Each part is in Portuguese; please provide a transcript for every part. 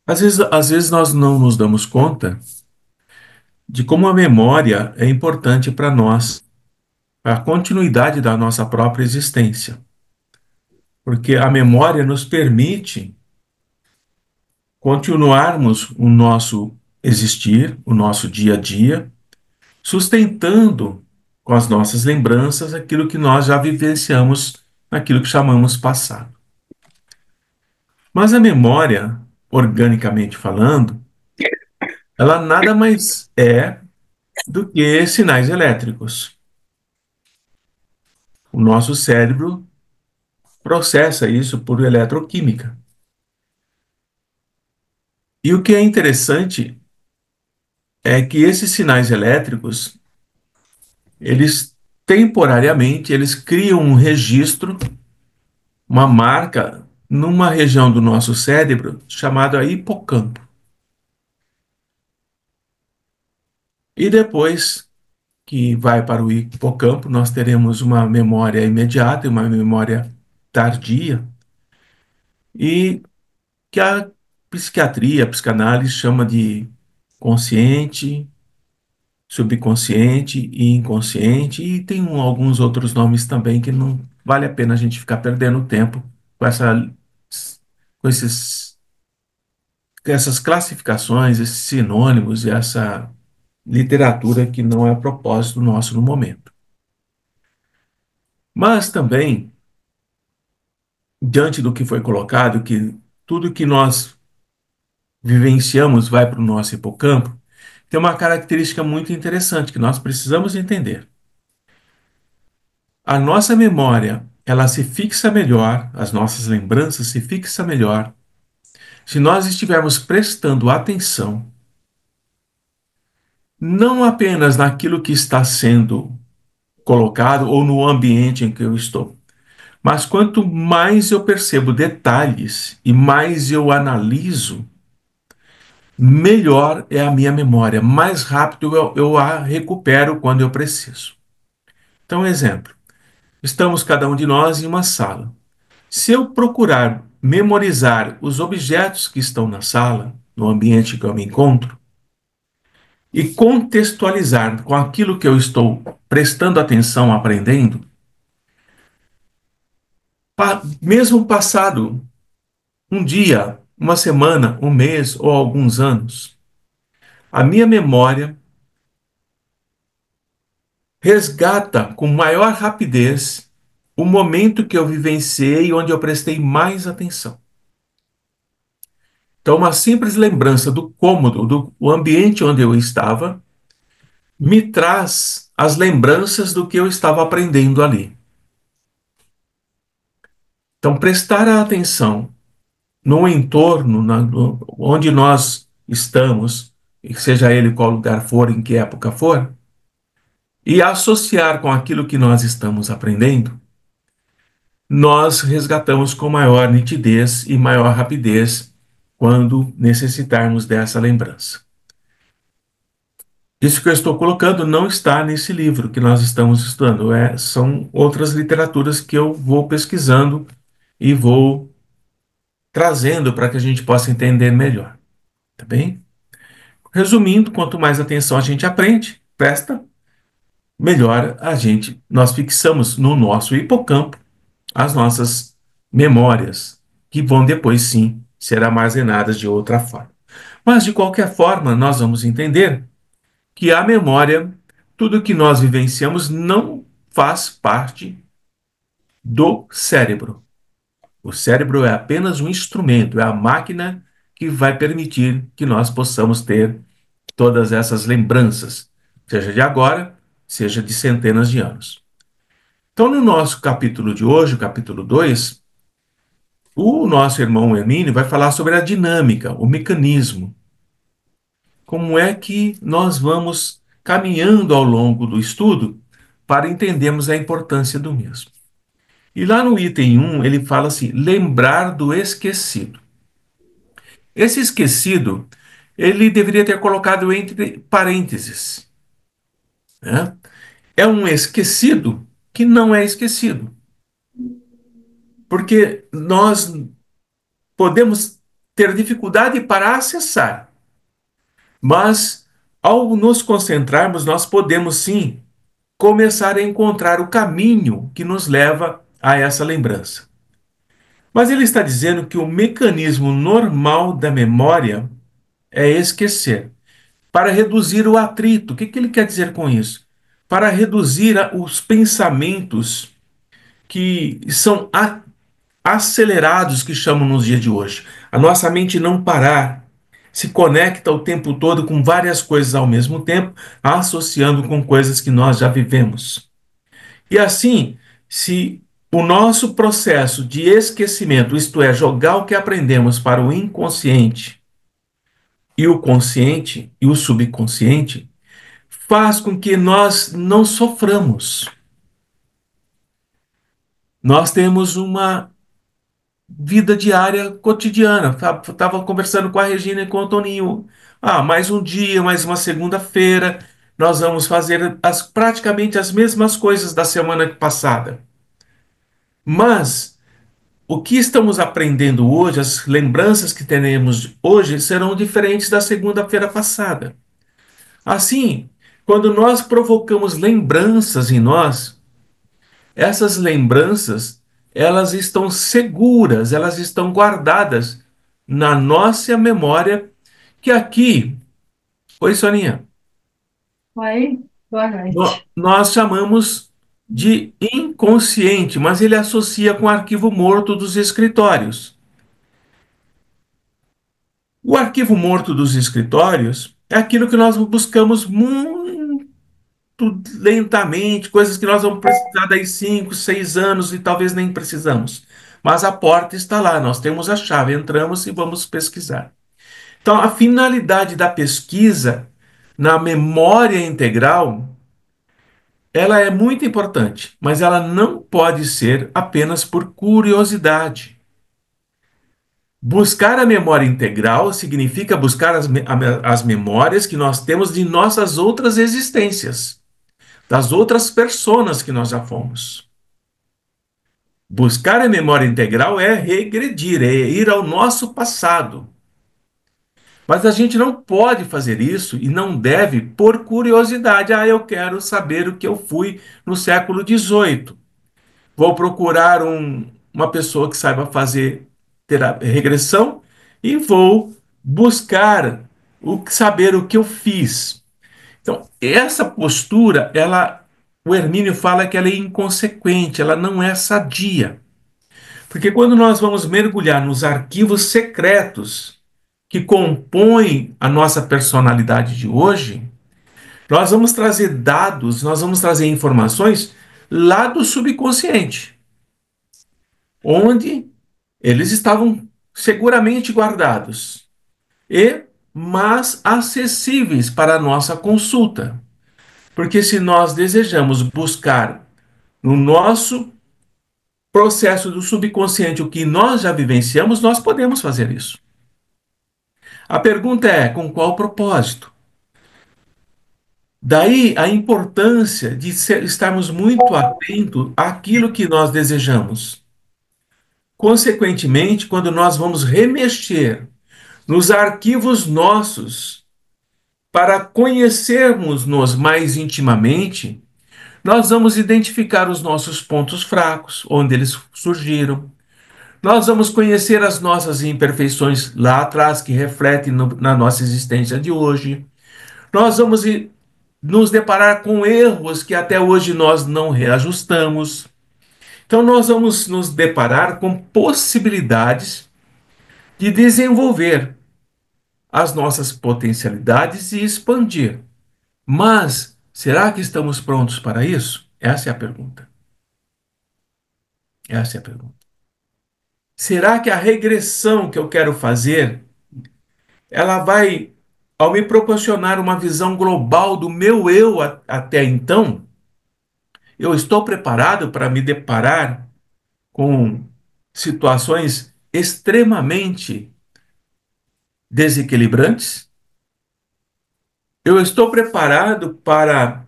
Às vezes nós não nos damos conta de como a memória é importante para nós, para a continuidade da nossa própria existência. Porque a memória nos permite continuarmos o nosso existir, o nosso dia a dia, sustentando com as nossas lembranças aquilo que nós já vivenciamos naquilo que chamamos passado. Mas a memória, organicamente falando, ela nada mais é do que sinais elétricos. O nosso cérebro processa isso por eletroquímica. E o que é interessante é que esses sinais elétricos, eles temporariamente, eles criam um registro, uma marca numa região do nosso cérebro chamada hipocampo. E depois que vai para o hipocampo, nós teremos uma memória imediata e uma memória tardia, e que a psiquiatria, a psicanálise chama de consciente, subconsciente e inconsciente, e tem alguns outros nomes também que não vale a pena a gente ficar perdendo tempo com com essas classificações, esses sinônimos e essa literatura que não é a propósito nosso no momento. Mas também, diante do que foi colocado, que tudo que nós vivenciamos vai para o nosso hipocampo, tem uma característica muito interessante que nós precisamos entender. A nossa memória, ela se fixa melhor, as nossas lembranças se fixam melhor, se nós estivermos prestando atenção não apenas naquilo que está sendo colocado ou no ambiente em que eu estou, mas quanto mais eu percebo detalhes e mais eu analiso, melhor é a minha memória, mais rápido eu a recupero quando eu preciso. Então, exemplo, estamos cada um de nós em uma sala. Se eu procurar memorizar os objetos que estão na sala, no ambiente que eu me encontro, e contextualizar com aquilo que eu estou prestando atenção, aprendendo, mesmo passado um dia, uma semana, um mês ou alguns anos, a minha memória resgata com maior rapidez o momento que eu vivenciei onde eu prestei mais atenção. Então, uma simples lembrança do cômodo, do ambiente onde eu estava, me traz as lembranças do que eu estava aprendendo ali. Então, prestar atenção no entorno, onde nós estamos, seja ele qual lugar for, em que época for, e associar com aquilo que nós estamos aprendendo, nós resgatamos com maior nitidez e maior rapidez quando necessitarmos dessa lembrança. Isso que eu estou colocando não está nesse livro que nós estamos estudando, são outras literaturas que eu vou pesquisando e vou trazendo para que a gente possa entender melhor, tá bem? Resumindo, quanto mais atenção a gente aprende, presta, melhor nós fixamos no nosso hipocampo as nossas memórias, que vão depois sim ser armazenadas de outra forma. Mas de qualquer forma, nós vamos entender que a memória, tudo que nós vivenciamos, não faz parte do cérebro. O cérebro é apenas um instrumento, é a máquina que vai permitir que nós possamos ter todas essas lembranças, seja de agora, seja de centenas de anos. Então, no nosso capítulo de hoje, o capítulo 2, o nosso irmão Hermínio vai falar sobre a dinâmica, o mecanismo. Como é que nós vamos caminhando ao longo do estudo para entendermos a importância do mesmo. E lá no item 1, ele fala assim: lembrar do esquecido. Esse esquecido, ele deveria ter colocado entre parênteses, né? É um esquecido que não é esquecido. Porque nós podemos ter dificuldade para acessar, mas ao nos concentrarmos, nós podemos sim começar a encontrar o caminho que nos leva a essa lembrança. Mas ele está dizendo que o mecanismo normal da memória é esquecer, para reduzir o atrito. O que ele quer dizer com isso? Para reduzir os pensamentos que são acelerados, que chamam nos dias de hoje. A nossa mente não parar, se conecta o tempo todo com várias coisas ao mesmo tempo, associando com coisas que nós já vivemos. E assim, se o nosso processo de esquecimento, isto é, jogar o que aprendemos para o inconsciente e o consciente e o subconsciente, faz com que nós não soframos. Nós temos uma vida diária cotidiana. Estava conversando com a Regina e com o Toninho. Ah, mais um dia, mais uma segunda-feira, nós vamos fazer praticamente as mesmas coisas da semana passada. Mas o que estamos aprendendo hoje, as lembranças que teremos hoje, serão diferentes da segunda-feira passada. Assim, quando nós provocamos lembranças em nós, essas lembranças, elas estão seguras, elas estão guardadas na nossa memória, que aqui, oi Soninha, Oi, boa noite. nós chamamos de inconsciente, mas ele associa com o arquivo morto dos escritórios. O arquivo morto dos escritórios é aquilo que nós buscamos muito lentamente, coisas que nós vamos precisar daí 5, 6 anos e talvez nem precisamos. Mas a porta está lá, nós temos a chave, entramos e vamos pesquisar. Então, a finalidade da pesquisa na memória integral, ela é muito importante, mas ela não pode ser apenas por curiosidade. Buscar a memória integral significa buscar as memórias que nós temos de nossas outras existências, das outras personas que nós já fomos. Buscar a memória integral é regredir, é ir ao nosso passado. Mas a gente não pode fazer isso e não deve por curiosidade. Ah, eu quero saber o que eu fui no século XVIII. Vou procurar uma pessoa que saiba fazer regressão e vou buscar saber o que eu fiz. Então, essa postura, o Hermínio fala que ela é inconsequente, ela não é sadia. Porque quando nós vamos mergulhar nos arquivos secretos que compõem a nossa personalidade de hoje, nós vamos trazer dados, nós vamos trazer informações lá do subconsciente, onde eles estavam seguramente guardados mas acessíveis para a nossa consulta. Porque se nós desejamos buscar no nosso processo do subconsciente o que nós já vivenciamos, nós podemos fazer isso. A pergunta é: com qual propósito? Daí a importância de estarmos muito atentos àquilo que nós desejamos. Consequentemente, quando nós vamos remexer nos arquivos nossos para conhecermos-nos mais intimamente, nós vamos identificar os nossos pontos fracos, onde eles surgiram. Nós vamos conhecer as nossas imperfeições lá atrás, que refletem na nossa existência de hoje. Nós vamos nos deparar com erros que até hoje nós não reajustamos. Então, nós vamos nos deparar com possibilidades de desenvolver as nossas potencialidades e expandir. Mas, será que estamos prontos para isso? Essa é a pergunta. Essa é a pergunta. Será que a regressão que eu quero fazer, ela vai, ao me proporcionar uma visão global do meu eu até então, eu estou preparado para me deparar com situações extremamente desequilibrantes? Eu estou preparado para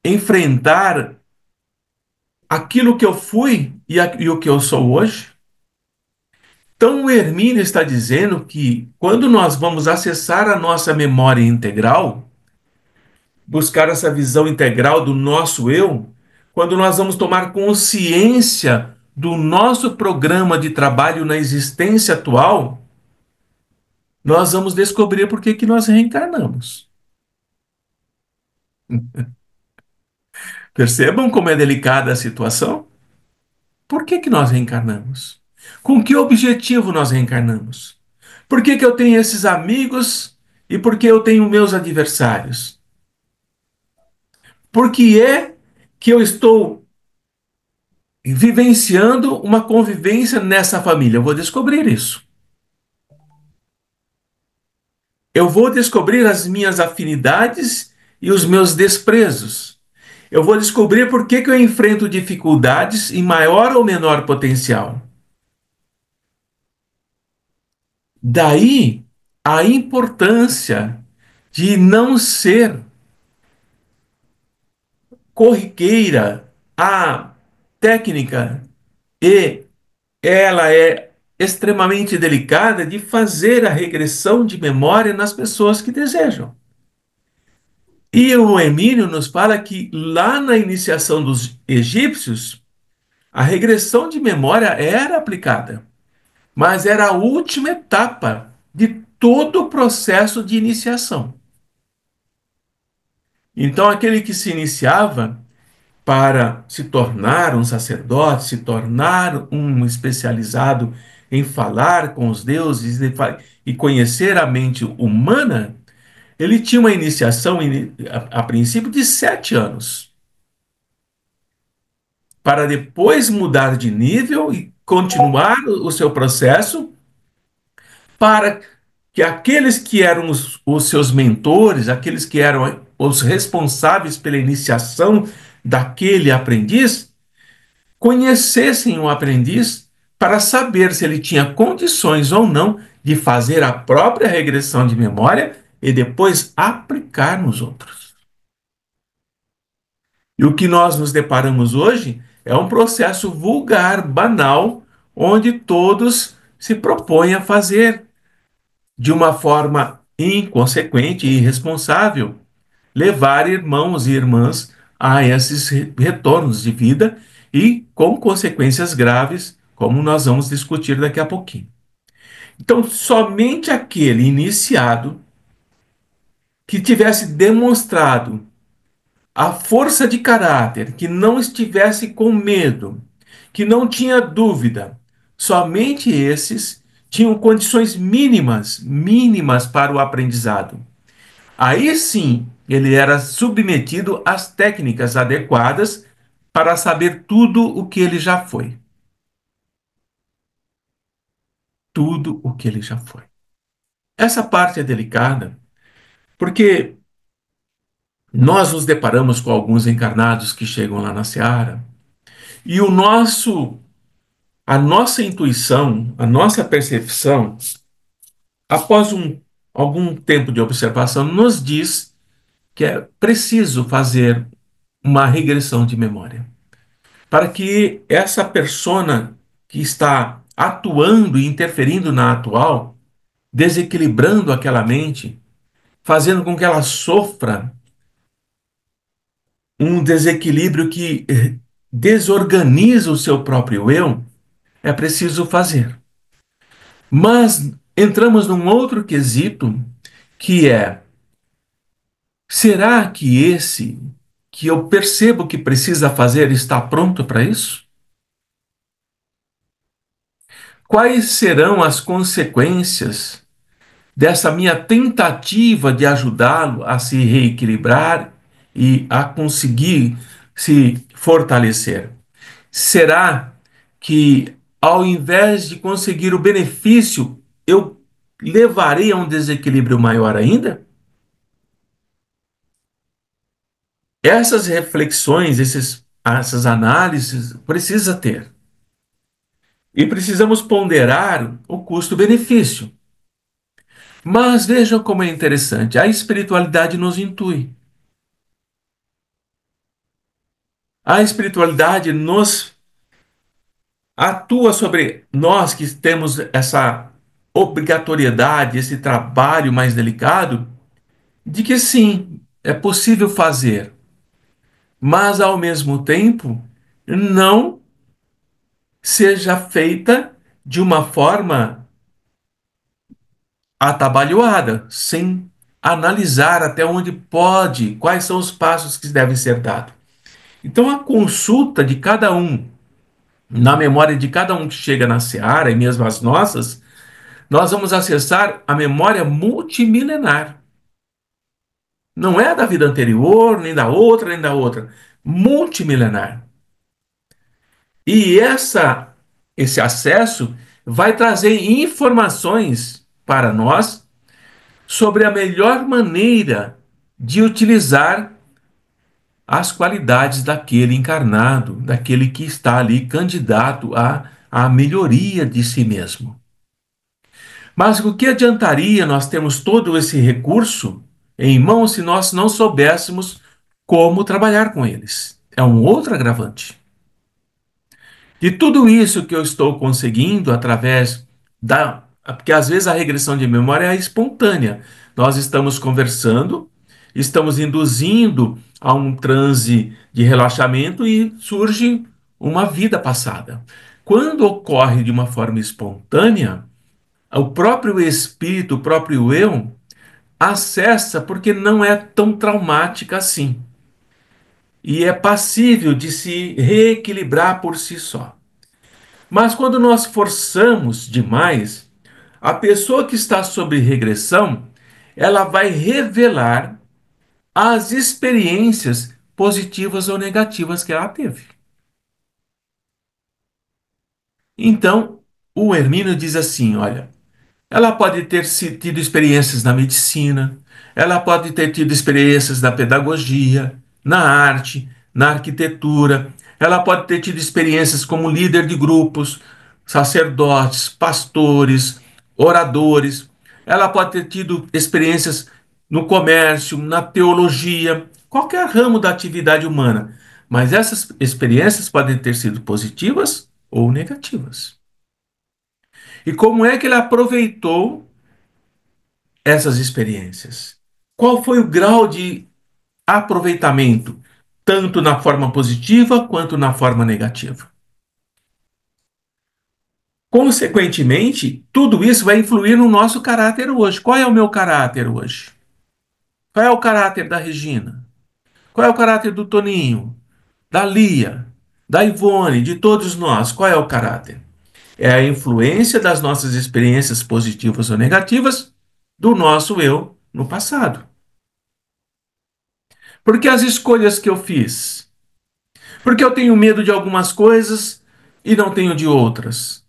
enfrentar aquilo que eu fui e o que eu sou hoje? Então, o Hermínio está dizendo que quando nós vamos acessar a nossa memória integral, buscar essa visão integral do nosso eu, quando nós vamos tomar consciência do nosso programa de trabalho na existência atual, nós vamos descobrir por que que nós reencarnamos. Percebam como é delicada a situação? Por que que nós reencarnamos? Com que objetivo nós reencarnamos? Por que que eu tenho esses amigos e por que eu tenho meus adversários? Por que é que eu estou vivenciando uma convivência nessa família? Eu vou descobrir isso. Eu vou descobrir as minhas afinidades e os meus desprezos. Eu vou descobrir por que que eu enfrento dificuldades em maior ou menor potencial. Daí a importância de não ser corriqueira a técnica, e ela é extremamente delicada, de fazer a regressão de memória nas pessoas que desejam. E o Emílio nos fala que lá na iniciação dos egípcios, a regressão de memória era aplicada, mas era a última etapa de todo o processo de iniciação. Então, aquele que se iniciava para se tornar um sacerdote, se tornar um especializado em falar com os deuses e conhecer a mente humana, ele tinha uma iniciação, a princípio, de 7 anos, para depois mudar de nível e continuar o seu processo, para que aqueles que eram os seus mentores, aqueles que eram os responsáveis pela iniciação daquele aprendiz, conhecessem o aprendiz para saber se ele tinha condições ou não de fazer a própria regressão de memória e depois aplicar nos outros. E o que nós nos deparamos hoje é um processo vulgar, banal, onde todos se propõem a fazer de uma forma inconsequente e irresponsável, levar irmãos e irmãs a esses retornos de vida e com consequências graves, como nós vamos discutir daqui a pouquinho. Então, somente aquele iniciado que tivesse demonstrado a força de caráter, que não estivesse com medo, que não tinha dúvida, somente esses tinham condições mínimas para o aprendizado. Aí sim, ele era submetido às técnicas adequadas para saber tudo o que ele já foi. Tudo o que ele já foi. Essa parte é delicada, porque nós nos deparamos com alguns encarnados que chegam lá na Seara, e a nossa intuição, a nossa percepção, após algum tempo de observação, nos diz que é preciso fazer uma regressão de memória, para que essa persona que está atuando e interferindo na atual, desequilibrando aquela mente, fazendo com que ela sofra um desequilíbrio que desorganiza o seu próprio eu, é preciso fazer. Mas entramos num outro quesito, que é: será que esse que eu percebo que precisa fazer está pronto para isso? Quais serão as consequências dessa minha tentativa de ajudá-lo a se reequilibrar e a conseguir se fortalecer? Será que, ao invés de conseguir o benefício, eu levarei a um desequilíbrio maior ainda? Essas reflexões, essas análises, precisa ter. E precisamos ponderar o custo-benefício. Mas vejam como é interessante, a espiritualidade nos intui. A espiritualidade nos atua sobre nós que temos essa obrigatoriedade, esse trabalho mais delicado, de que sim, é possível fazer, mas ao mesmo tempo não seja feita de uma forma atabalhoada, sem analisar até onde pode, quais são os passos que devem ser dados. Então, a consulta de cada um, na memória de cada um que chega na seara, e mesmo as nossas, nós vamos acessar a memória multimilenar. Não é da vida anterior, nem da outra, nem da outra. Multimilenar. E esse acesso vai trazer informações para nós sobre a melhor maneira de utilizar as qualidades daquele encarnado, daquele que está ali candidato à melhoria de si mesmo. Mas o que adiantaria nós termos todo esse recurso em mãos se nós não soubéssemos como trabalhar com eles? É um outro agravante. De tudo isso que eu estou conseguindo através da. Porque às vezes a regressão de memória é espontânea. Nós estamos conversando, estamos induzindo a um transe de relaxamento e surge uma vida passada. Quando ocorre de uma forma espontânea, o próprio espírito, o próprio eu, acessa porque não é tão traumática assim. E é passível de se reequilibrar por si só. Mas quando nós forçamos demais, a pessoa que está sob regressão, ela vai revelar as experiências positivas ou negativas que ela teve. Então, o Hermínio diz assim, olha, ela pode ter tido experiências na medicina, ela pode ter tido experiências na pedagogia, na arte, na arquitetura, ela pode ter tido experiências como líder de grupos, sacerdotes, pastores, oradores, ela pode ter tido experiências no comércio, na teologia, qualquer ramo da atividade humana. Mas essas experiências podem ter sido positivas ou negativas. E como é que ele aproveitou essas experiências? Qual foi o grau de aproveitamento, tanto na forma positiva quanto na forma negativa? Consequentemente, tudo isso vai influir no nosso caráter hoje. Qual é o meu caráter hoje? Qual é o caráter da Regina? Qual é o caráter do Toninho? Da Lia? Da Ivone? De todos nós? Qual é o caráter? É a influência das nossas experiências positivas ou negativas do nosso eu no passado. Porque as escolhas que eu fiz? Porque eu tenho medo de algumas coisas e não tenho de outras.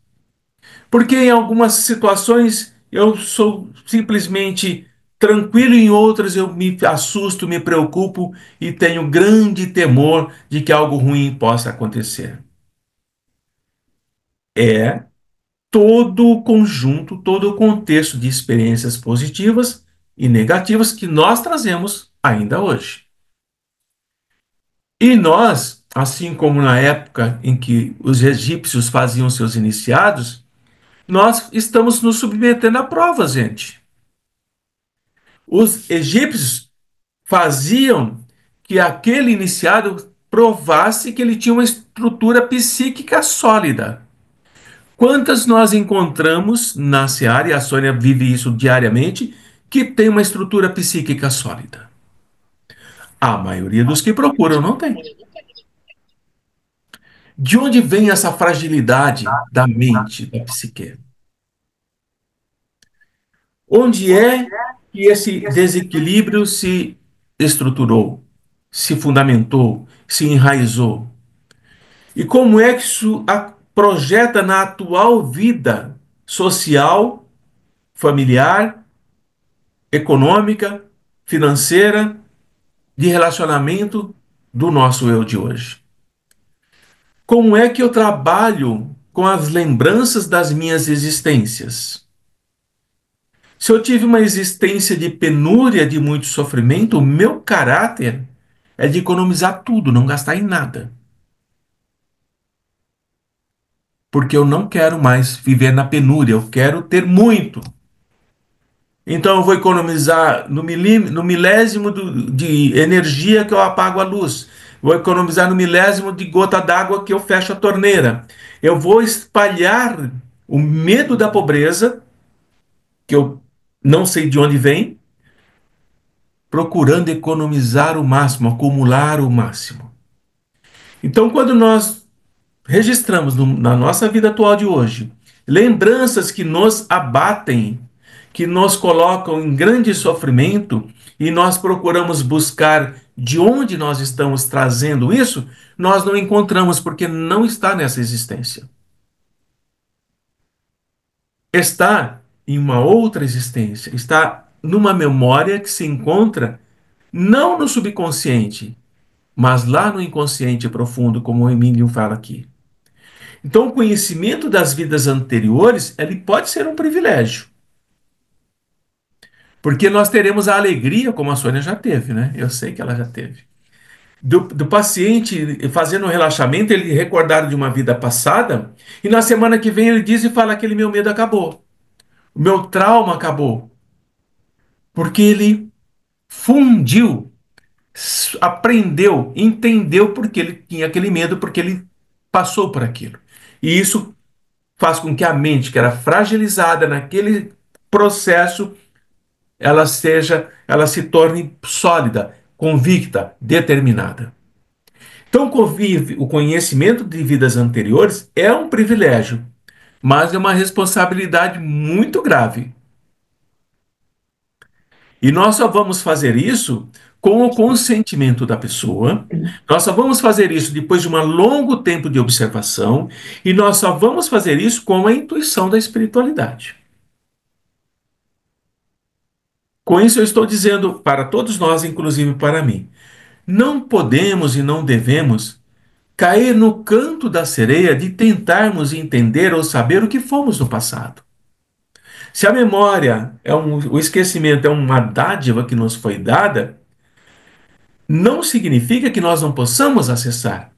Porque em algumas situações eu sou simplesmente tranquilo, em outras eu me assusto, me preocupo e tenho grande temor de que algo ruim possa acontecer. É todo o conjunto, todo o contexto de experiências positivas e negativas que nós trazemos ainda hoje. E nós, assim como na época em que os egípcios faziam seus iniciados, nós estamos nos submetendo a provas, gente. Os egípcios faziam que aquele iniciado provasse que ele tinha uma estrutura psíquica sólida. Quantas nós encontramos na Seara, e a Sônia vive isso diariamente, que tem uma estrutura psíquica sólida? A maioria dos que procuram não tem. De onde vem essa fragilidade da mente, da psique? Onde é que esse desequilíbrio se estruturou, se fundamentou, se enraizou? E como é que isso projeta na atual vida social, familiar, econômica, financeira, de relacionamento do nosso eu de hoje? Como é que eu trabalho com as lembranças das minhas existências? Se eu tive uma existência de penúria, de muito sofrimento, o meu caráter é de economizar tudo, não gastar em nada. porque eu não quero mais viver na penúria, eu quero ter muito. Então eu vou economizar no milésimo de energia que eu apago a luz. Vou economizar no milésimo de gota d'água que eu fecho a torneira. Eu vou espalhar o medo da pobreza, que eu não sei de onde vem, procurando economizar o máximo, acumular o máximo. Então, quando nós registramos na nossa vida atual de hoje lembranças que nos abatem, que nos colocam em grande sofrimento, e nós procuramos buscar de onde nós estamos trazendo isso, nós não encontramos porque não está nessa existência. Está em uma outra existência, está numa memória que se encontra não no subconsciente, mas lá no inconsciente profundo, como o Emílio fala aqui. Então, o conhecimento das vidas anteriores, ele pode ser um privilégio, porque nós teremos a alegria, como a Sônia já teve, né? Eu sei que ela já teve. Do paciente fazendo um relaxamento, ele recordar de uma vida passada, e na semana que vem ele diz e fala: aquele meu medo acabou, o meu trauma acabou, porque ele fundiu, aprendeu, entendeu porque ele tinha aquele medo, porque ele passou por aquilo. E isso faz com que a mente, que era fragilizada naquele processo, ela se torne sólida, convicta, determinada. Então, o conhecimento de vidas anteriores é um privilégio, mas é uma responsabilidade muito grave. E nós só vamos fazer isso com o consentimento da pessoa, nós só vamos fazer isso depois de um longo tempo de observação, e nós só vamos fazer isso com a intuição da espiritualidade. Com isso, eu estou dizendo para todos nós, inclusive para mim, não podemos e não devemos cair no canto da sereia de tentarmos entender ou saber o que fomos no passado. Se a memória o esquecimento é uma dádiva que nos foi dada, não significa que nós não possamos acessar,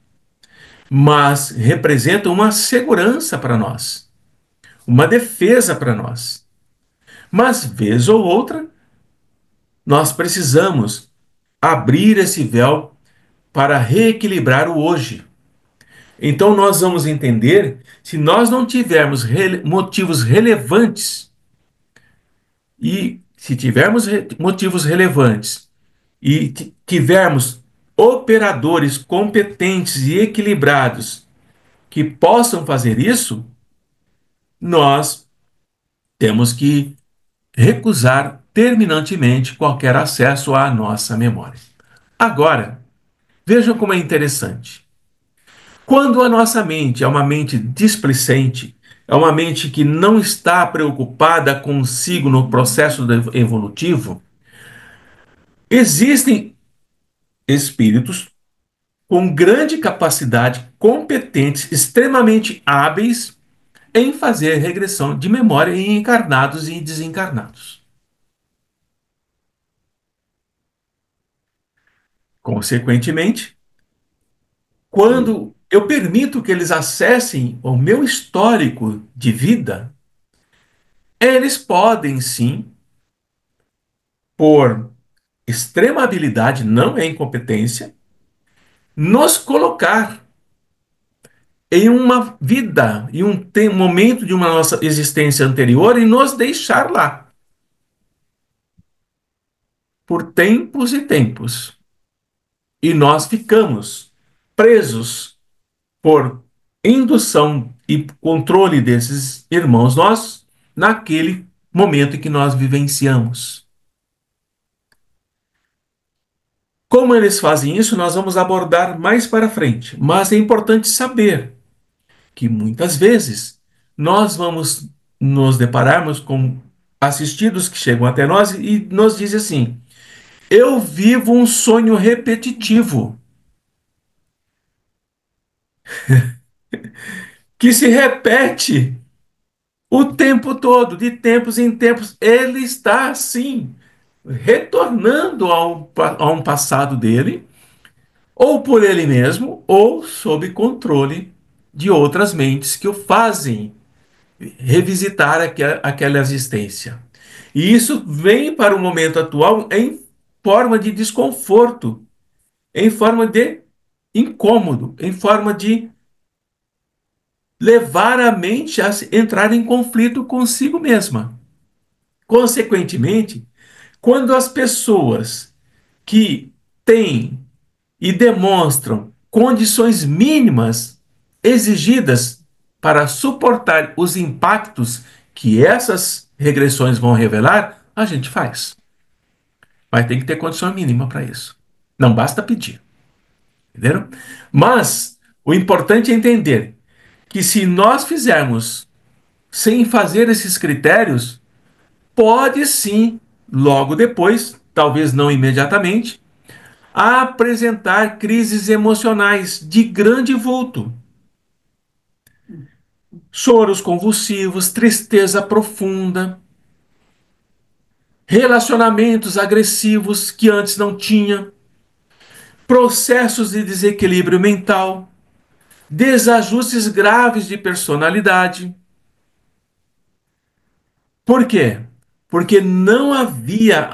mas representa uma segurança para nós, uma defesa para nós. Mas, vez ou outra, nós precisamos abrir esse véu para reequilibrar o hoje. Então, nós vamos entender, se nós não tivermos motivos relevantes, e se tivermos motivos relevantes e tivermos operadores competentes e equilibrados que possam fazer isso, nós temos que recusar terminantemente qualquer acesso à nossa memória. Agora, vejam como é interessante. Quando a nossa mente é uma mente displicente, é uma mente que não está preocupada consigo no processo evolutivo, existem espíritos com grande capacidade, competentes, extremamente hábeis em fazer regressão de memória em encarnados e desencarnados. Consequentemente, quando eu permito que eles acessem o meu histórico de vida, eles podem sim, por extrema habilidade, não é incompetência, nos colocar em uma vida, em um momento de uma nossa existência anterior e nos deixar lá, por tempos e tempos. E nós ficamos presos por indução e controle desses irmãos nossos naquele momento em que nós vivenciamos. Como eles fazem isso, nós vamos abordar mais para frente, mas é importante saber que muitas vezes nós vamos nos depararmos com assistidos que chegam até nós e nos dizem assim: eu vivo um sonho repetitivo que se repete o tempo todo, de tempos em tempos. Ele está assim, retornando a um passado dele, ou por ele mesmo, ou sob controle de outras mentes que o fazem revisitar aquela existência. E isso vem para o momento atual em forma de desconforto, em forma de incômodo, em forma de levar a mente a entrar em conflito consigo mesma. Consequentemente, quando as pessoas que têm e demonstram condições mínimas exigidas para suportar os impactos que essas regressões vão revelar, a gente faz. Mas tem que ter condição mínima para isso. Não basta pedir. Entenderam? Mas o importante é entender que se nós fizermos sem fazer esses critérios, pode sim, logo depois, talvez não imediatamente, apresentar crises emocionais de grande vulto. Choros convulsivos, tristeza profunda, relacionamentos agressivos que antes não tinha, processos de desequilíbrio mental, desajustes graves de personalidade. Por quê? Porque não havia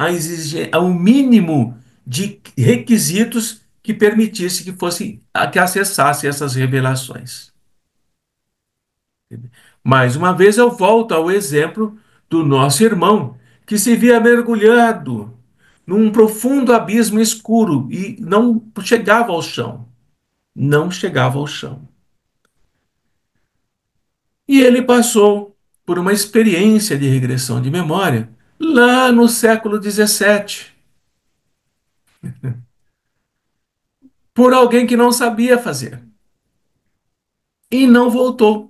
o mínimo de requisitos que permitisse que acessasse essas revelações. Mais uma vez eu volto ao exemplo do nosso irmão, que se via mergulhado num profundo abismo escuro e não chegava ao chão. Não chegava ao chão. E ele passou por uma experiência de regressão de memória lá no século XVII, por alguém que não sabia fazer. E não voltou.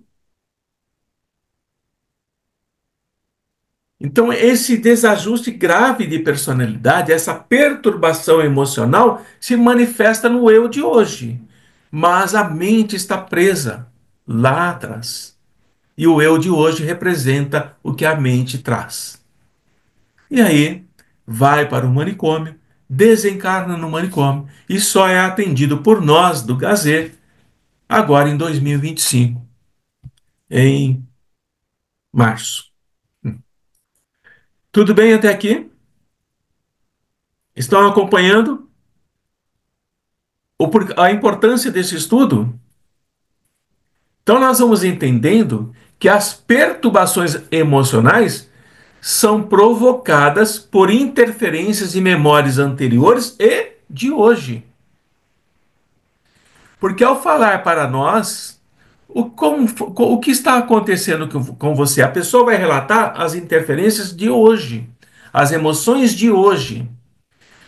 Então, esse desajuste grave de personalidade, essa perturbação emocional, se manifesta no eu de hoje. Mas a mente está presa lá atrás. E o eu de hoje representa o que a mente traz. E aí, vai para o manicômio, desencarna no manicômio e só é atendido por nós do Gazê agora em 2025, em março. Tudo bem até aqui? Estão acompanhando a importância desse estudo? Então, nós vamos entendendo que as perturbações emocionais são provocadas por interferências de memórias anteriores e de hoje. Porque ao falar para nós o que está acontecendo com você, a pessoa vai relatar as interferências de hoje, as emoções de hoje.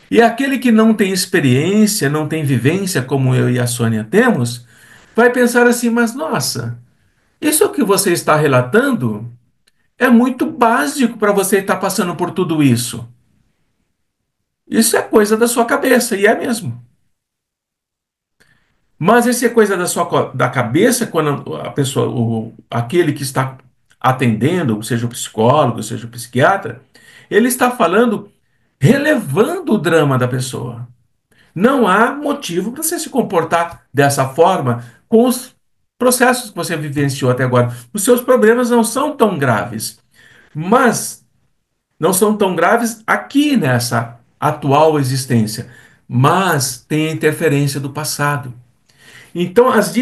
E aquele que não tem experiência, não tem vivência, como eu e a Sônia temos, vai pensar assim: mas nossa, isso que você está relatando é muito básico para você estar passando por tudo isso. Isso é coisa da sua cabeça, e é mesmo. Mas isso é coisa da cabeça quando a pessoa, aquele que está atendendo, seja o psicólogo, seja o psiquiatra, ele está falando, relevando o drama da pessoa. Não há motivo para você se comportar dessa forma com os processos que você vivenciou até agora. Os seus problemas não são tão graves, mas não são tão graves aqui nessa atual existência, mas tem a interferência do passado. Então, as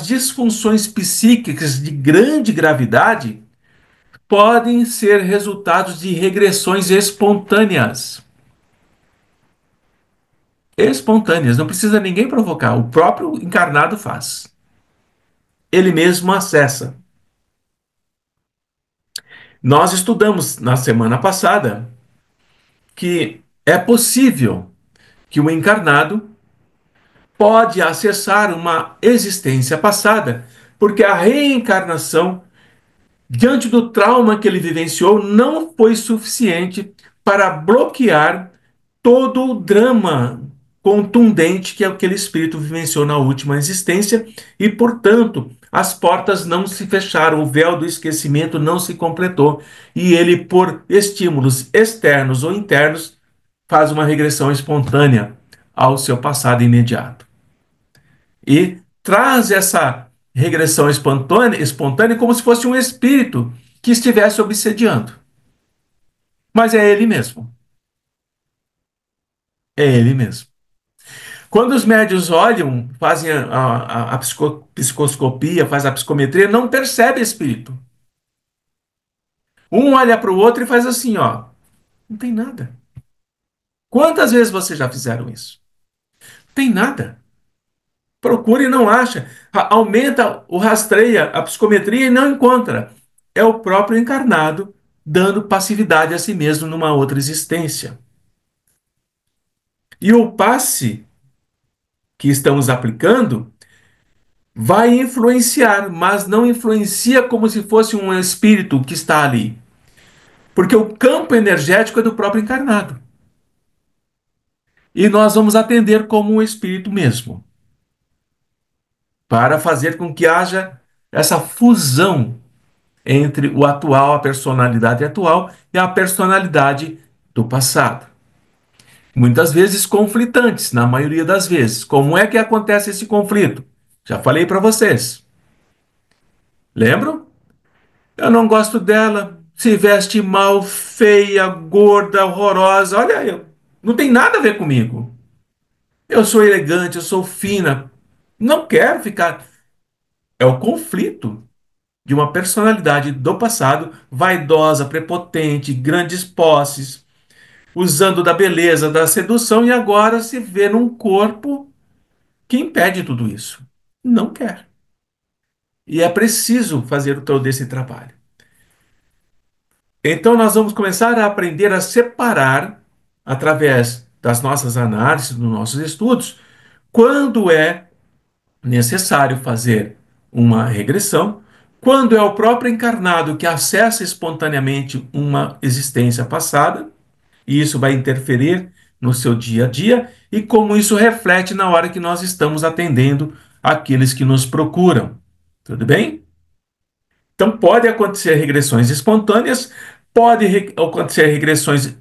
disfunções psíquicas de grande gravidade podem ser resultados de regressões espontâneas. Espontâneas, não precisa ninguém provocar, o próprio encarnado faz. Ele mesmo acessa. Nós estudamos na semana passada que é possível que o encarnado pode acessar uma existência passada, porque a reencarnação, diante do trauma que ele vivenciou, não foi suficiente para bloquear todo o drama contundente que aquele espírito vivenciou na última existência e, portanto, as portas não se fecharam, o véu do esquecimento não se completou e ele, por estímulos externos ou internos, faz uma regressão espontânea ao seu passado imediato. E traz regressão espontânea como se fosse um espírito que estivesse obsediando. Mas é ele mesmo. É ele mesmo. Quando os médios olham, fazem a psicoscopia, faz a psicometria, não percebe espírito. Um olha para o outro e faz assim, ó, não tem nada. Quantas vezes vocês já fizeram isso? Não tem nada. Procura e não acha. Aumenta o rastreia, a psicometria e não encontra. É o próprio encarnado dando passividade a si mesmo numa outra existência. E o passe que estamos aplicando vai influenciar, mas não influencia como se fosse um espírito que está ali. Porque o campo energético é do próprio encarnado. E nós vamos atender como um espírito mesmo, para fazer com que haja essa fusão entre o atual, a personalidade atual e a personalidade do passado. Muitas vezes conflitantes, na maioria das vezes. Como é que acontece esse conflito? Já falei para vocês. Lembram? Eu não gosto dela, se veste mal, feia, gorda, horrorosa. Olha, não tem nada a ver comigo. Eu sou elegante, eu sou fina. Não quero ficar. É o conflito de uma personalidade do passado, vaidosa, prepotente, grandes posses, usando da beleza, da sedução, e agora se vê num corpo que impede tudo isso. Não quer. E é preciso fazer todo esse trabalho. Então, nós vamos começar a aprender a separar, através das nossas análises, dos nossos estudos, quando é necessário fazer uma regressão, quando é o próprio encarnado que acessa espontaneamente uma existência passada, e isso vai interferir no seu dia a dia, e como isso reflete na hora que nós estamos atendendo aqueles que nos procuram. Tudo bem? Então, pode acontecer regressões espontâneas, acontecer regressões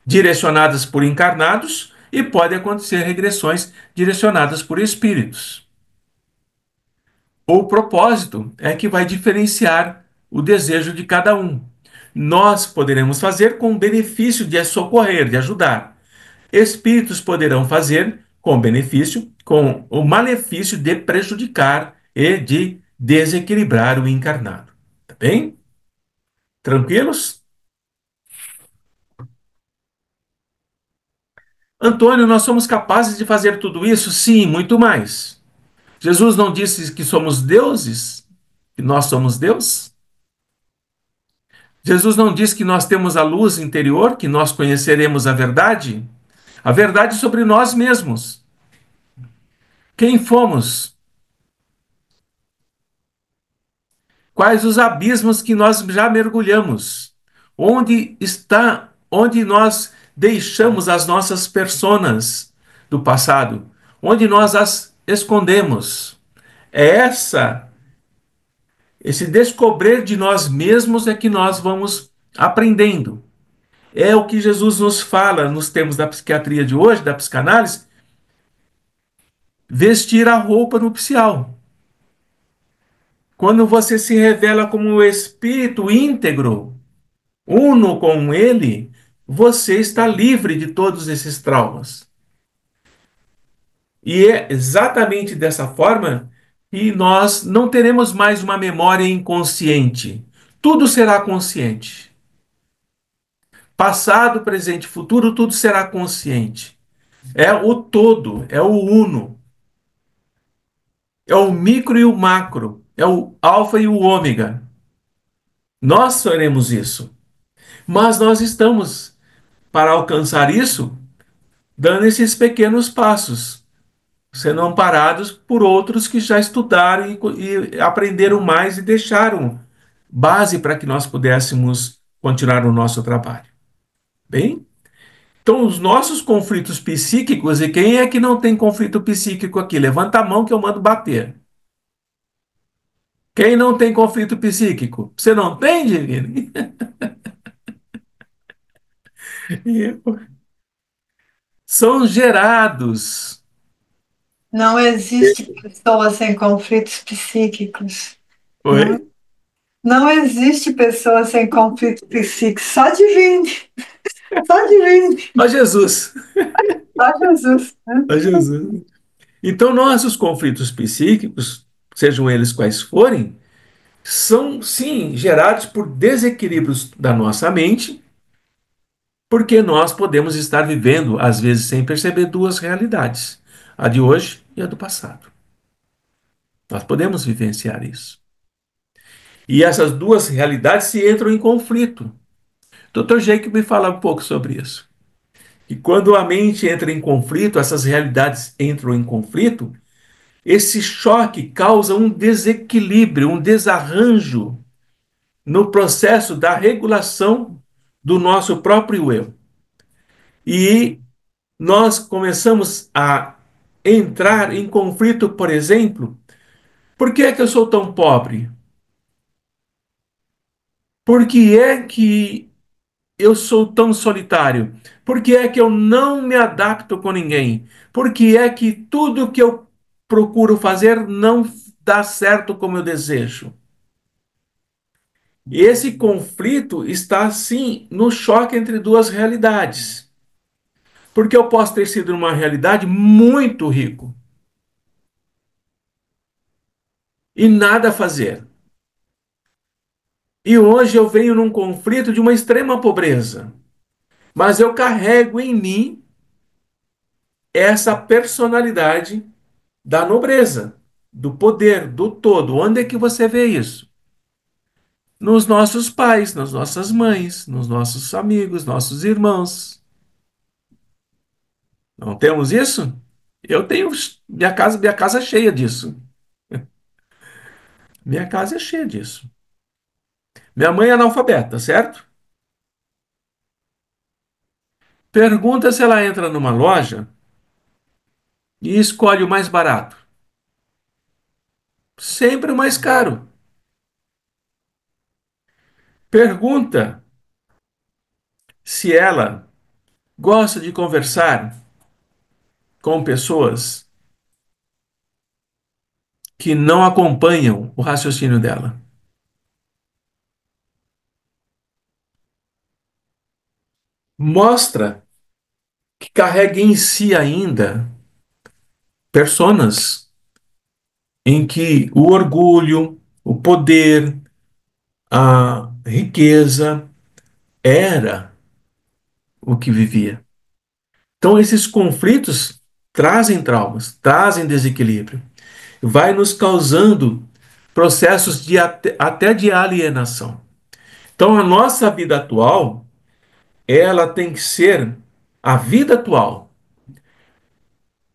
direcionadas por encarnados, e pode acontecer regressões direcionadas por espíritos. O propósito é que vai diferenciar o desejo de cada um. Nós poderemos fazer com o benefício de socorrer, de ajudar. Espíritos poderão fazer com o benefício, com o malefício de prejudicar e de desequilibrar o encarnado. Tá bem? Tranquilos? Antônio, nós somos capazes de fazer tudo isso? Sim, muito mais. Jesus não disse que somos deuses? Que nós somos Deus? Jesus não diz que nós temos a luz interior, que nós conheceremos a verdade? A verdade sobre nós mesmos. Quem fomos? Quais os abismos que nós já mergulhamos? Onde nós deixamos as nossas personas do passado? Onde nós as escondemos? É esse descobrir de nós mesmos é que nós vamos aprendendo. É o que Jesus nos fala nos termos da psiquiatria de hoje, da psicanálise, vestir a roupa nupcial. Quando você se revela como o espírito íntegro, uno com ele, você está livre de todos esses traumas. E é exatamente dessa forma que nós não teremos mais uma memória inconsciente. Tudo será consciente. Passado, presente e futuro, tudo será consciente. É o todo, é o uno. É o micro e o macro. É o alfa e o ômega. Nós faremos isso. Mas nós estamos, para alcançar isso, dando esses pequenos passos, sendo amparados por outros que já estudaram e aprenderam mais e deixaram base para que nós pudéssemos continuar o nosso trabalho. Bem? Então, os nossos conflitos psíquicos, e quem é que não tem conflito psíquico aqui? Levanta a mão que eu mando bater. Quem não tem conflito psíquico? Você não tem, Divine? São gerados Não existe pessoa sem conflitos psíquicos. Não, Oi? não existe pessoa sem conflitos psíquicos. Só divine, só divine, Ó Jesus, só Jesus, né? ó Jesus. Então, nossos conflitos psíquicos, sejam eles quais forem, são sim gerados por desequilíbrios da nossa mente, porque nós podemos estar vivendo, às vezes, sem perceber duas realidades, a de hoje e a do passado. Nós podemos vivenciar isso. E essas duas realidades se entram em conflito. Dr. Jake me fala um pouco sobre isso. E quando a mente entra em conflito, essas realidades entram em conflito, esse choque causa um desequilíbrio, um desarranjo no processo da regulação do nosso próprio eu. E nós começamos a entrar em conflito, por exemplo, por que é que eu sou tão pobre? Por que é que eu sou tão solitário? Por que é que eu não me adapto com ninguém? Por que é que tudo que eu procuro fazer não dá certo como eu desejo? E esse conflito está, sim, no choque entre duas realidades. Porque eu posso ter sido numa realidade muito rico e nada a fazer. E hoje eu venho num conflito de uma extrema pobreza. Mas eu carrego em mim essa personalidade da nobreza, do poder, do todo. Onde é que você vê isso? Nos nossos pais, nas nossas mães, nos nossos amigos, nossos irmãos. Não temos isso? Eu tenho minha casa é cheia disso. Minha casa é cheia disso. Minha mãe é analfabeta, certo? Pergunta se ela entra numa loja e escolhe o mais barato. Sempre o mais caro. Pergunta se ela gosta de conversar com pessoas que não acompanham o raciocínio dela. Mostra que carrega em si ainda personas em que o orgulho, o poder, a riqueza era o que vivia. Então, esses conflitos trazem traumas, trazem desequilíbrio, vai nos causando processos de até de alienação. Então, a nossa vida atual, ela tem que ser a vida atual.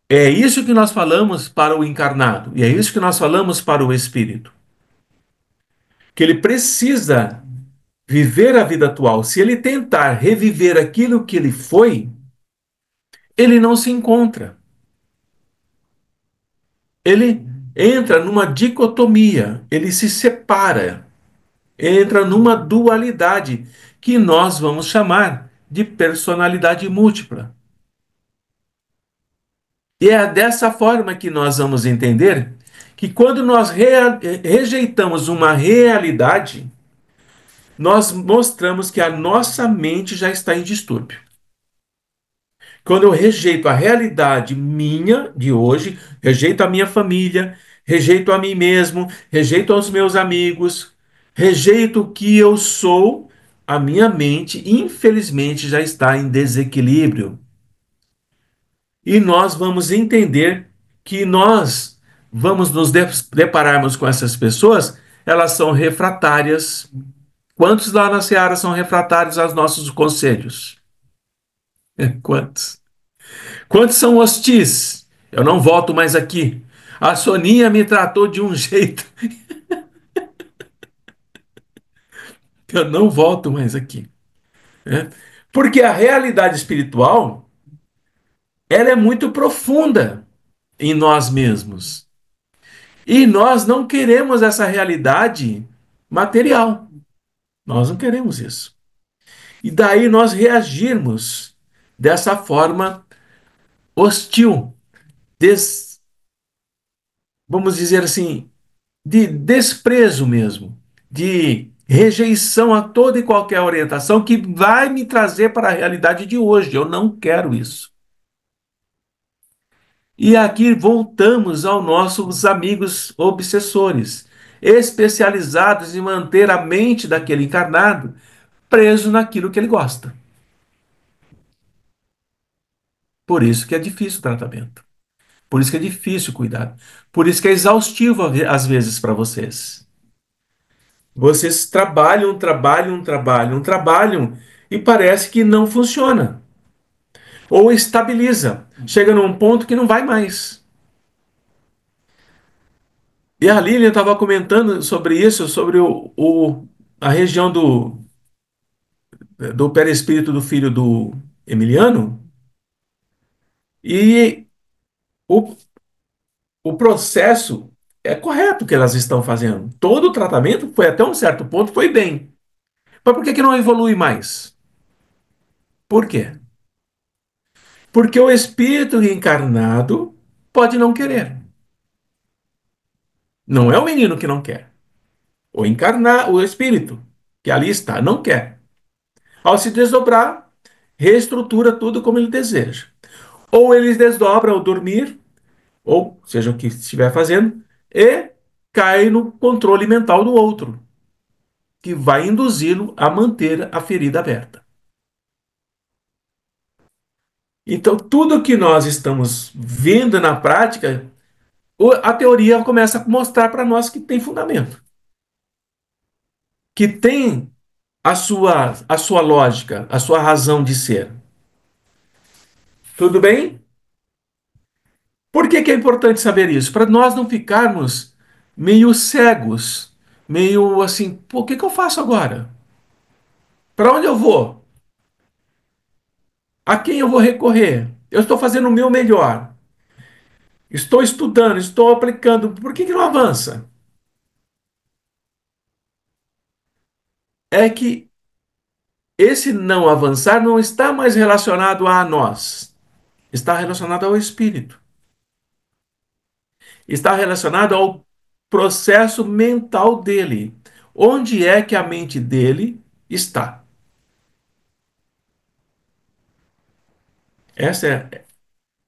É isso que nós falamos para o encarnado, e é isso que nós falamos para o espírito. Que ele precisa viver a vida atual. Se ele tentar reviver aquilo que ele foi, ele não se encontra. Ele entra numa dicotomia, ele se separa, entra numa dualidade que nós vamos chamar de personalidade múltipla. E é dessa forma que nós vamos entender que quando nós rejeitamos uma realidade, nós mostramos que a nossa mente já está em distúrbio. Quando eu rejeito a realidade minha de hoje, rejeito a minha família, rejeito a mim mesmo, rejeito aos meus amigos, rejeito o que eu sou, a minha mente, infelizmente, já está em desequilíbrio. E nós vamos entender que nós vamos nos depararmos com essas pessoas, elas são refratárias. Quantos lá na Seara são refratários aos nossos conselhos? Quantos? Quantos são hostis? Eu não volto mais aqui. A Soninha me tratou de um jeito que eu não volto mais aqui, né? Porque a realidade espiritual, ela é muito profunda em nós mesmos. E nós não queremos essa realidade material. Nós não queremos isso. E daí nós reagirmos dessa forma hostil, vamos dizer assim, de desprezo mesmo, de rejeição a toda e qualquer orientação que vai me trazer para a realidade de hoje. Eu não quero isso. E aqui voltamos aos nossos amigos obsessores, especializados em manter a mente daquele encarnado preso naquilo que ele gosta. Por isso que é difícil o tratamento. Por isso que é difícil cuidar. Por isso que é exaustivo às vezes para vocês. Vocês trabalham, trabalham, trabalham, trabalham e parece que não funciona. Ou estabiliza. Chega num ponto que não vai mais. E a Lilian estava comentando sobre isso, sobre a região do perispírito do filho do Emiliano. E o, o processo é correto que elas estão fazendo. Todo o tratamento foi até um certo ponto, foi bem. Mas por que que não evolui mais? Por quê? Porque o espírito encarnado pode não querer. Não é o menino que não quer. O encarnar, o espírito que ali está, não quer. Ao se desdobrar, reestrutura tudo como ele deseja. Ou ele desdobra ao dormir, ou seja o que estiver fazendo, e cai no controle mental do outro, que vai induzi-lo a manter a ferida aberta. Então, tudo que nós estamos vendo na prática, a teoria começa a mostrar para nós que tem fundamento, que tem a sua lógica, a sua razão de ser. Tudo bem? Por que que é importante saber isso? Para nós não ficarmos meio cegos, meio assim, pô, o que que eu faço agora? Para onde eu vou? A quem eu vou recorrer? Eu estou fazendo o meu melhor. Estou estudando, estou aplicando. Por que que não avança? É que esse não avançar não está mais relacionado a nós, está relacionado ao espírito, está relacionado ao processo mental dele. Onde é que a mente dele está? Essa é,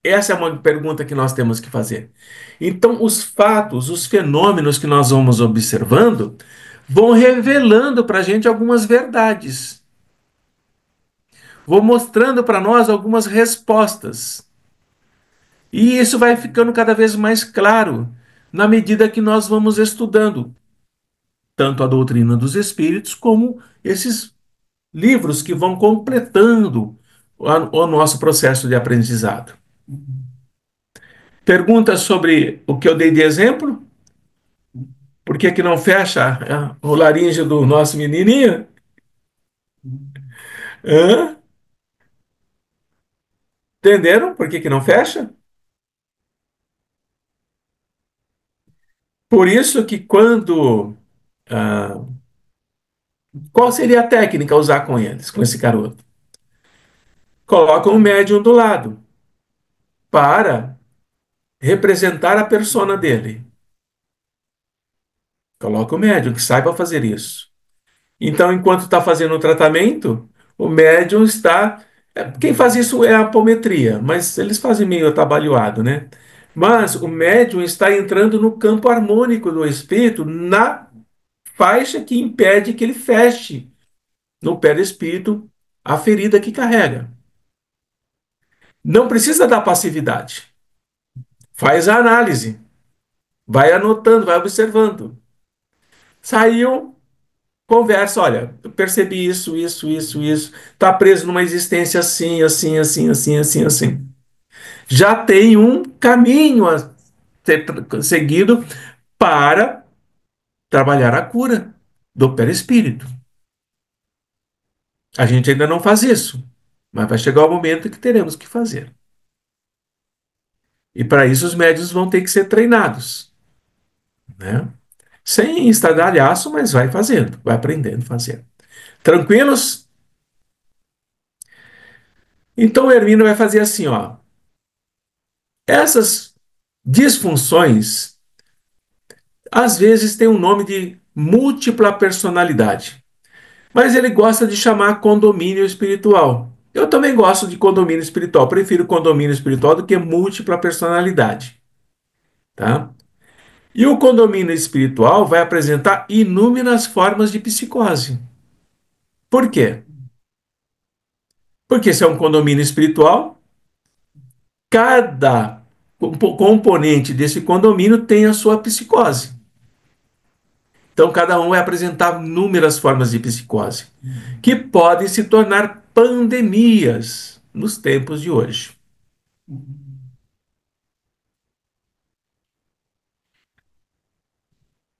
essa é uma pergunta que nós temos que fazer. Então, os fatos, os fenômenos que nós vamos observando, vão revelando para a gente algumas verdades, vão mostrando para nós algumas respostas. E isso vai ficando cada vez mais claro na medida que nós vamos estudando tanto a doutrina dos espíritos como esses livros que vão completando o nosso processo de aprendizado. Perguntas sobre o que eu dei de exemplo? Por que que não fecha o laringe do nosso menininho? Hã? Entenderam por que que não fecha? Por isso que quando... ah, qual seria a técnica a usar com eles, com esse garoto? Coloca um médium do lado para representar a persona dele. Coloca o médium que saiba fazer isso. Então, enquanto está fazendo o tratamento, o médium está. Quem faz isso é a apometria, mas eles fazem meio atabalhoado, né? Mas o médium está entrando no campo harmônico do espírito, na faixa que impede que ele feche no perispírito a ferida que carrega. Não precisa da passividade. Faz a análise, vai anotando, vai observando. Saiu, conversa, olha, eu percebi isso. Está preso numa existência assim, assim, assim, assim, assim, assim. Já tem um caminho a ser seguido para trabalhar a cura do perispírito. A gente ainda não faz isso, mas vai chegar o momento que teremos que fazer. E para isso os médios vão ter que ser treinados, né? Sem estardalhaço, mas vai fazendo, vai aprendendo a fazer. Tranquilos? Então o Hermínio vai fazer assim, ó. Essas disfunções Às vezes tem um nome de múltipla personalidade, mas ele gosta de chamar condomínio espiritual. Eu também gosto de condomínio espiritual, prefiro condomínio espiritual do que múltipla personalidade, tá? E o condomínio espiritual vai apresentar inúmeras formas de psicose. Por quê? Porque se é um condomínio espiritual, cada componente desse condomínio tem a sua psicose. Então, cada um vai apresentar inúmeras formas de psicose, que podem se tornar pandemias nos tempos de hoje.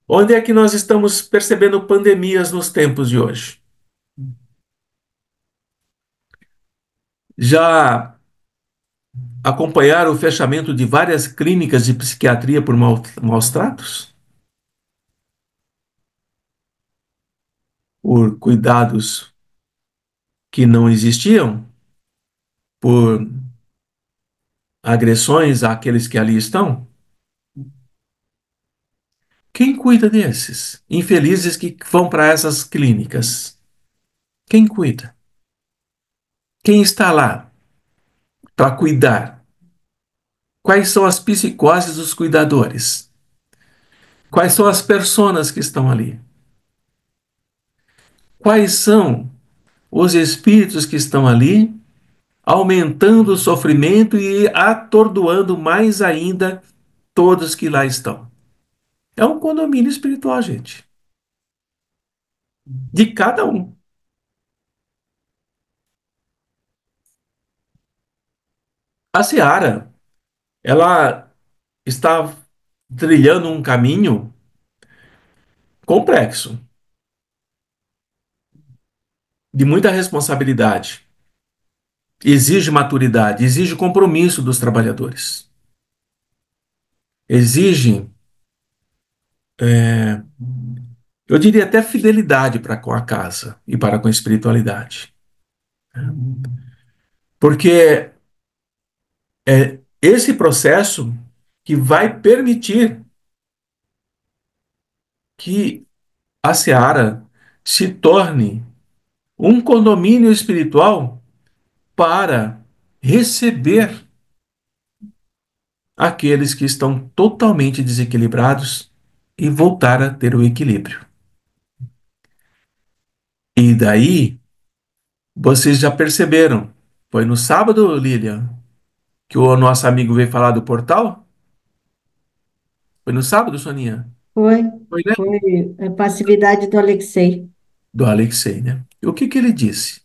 Onde é que nós estamos percebendo pandemias nos tempos de hoje? Já acompanharam o fechamento de várias clínicas de psiquiatria por maus tratos? Por cuidados que não existiam? Por agressões àqueles que ali estão? Quem cuida desses infelizes que vão para essas clínicas? Quem cuida? Quem está lá para cuidar? Quais são as psicoses dos cuidadores? Quais são as personas que estão ali? Quais são os espíritos que estão ali, aumentando o sofrimento e atordoando mais ainda todos que lá estão? É um condomínio espiritual, gente, de cada um. A Seara, ela está trilhando um caminho complexo, de muita responsabilidade. Exige maturidade, exige compromisso dos trabalhadores. Exige, eu diria até fidelidade para com a casa e para com a espiritualidade. Porque é esse processo que vai permitir que a Seara se torne um condomínio espiritual para receber aqueles que estão totalmente desequilibrados e voltar a ter o equilíbrio. E daí, vocês já perceberam, foi no sábado, Lilian, que o nosso amigo veio falar do portal? Foi no sábado, Soninha? Foi, Foi, né? foi a passividade do Alexei. Do Alexei, né? E o que que ele disse?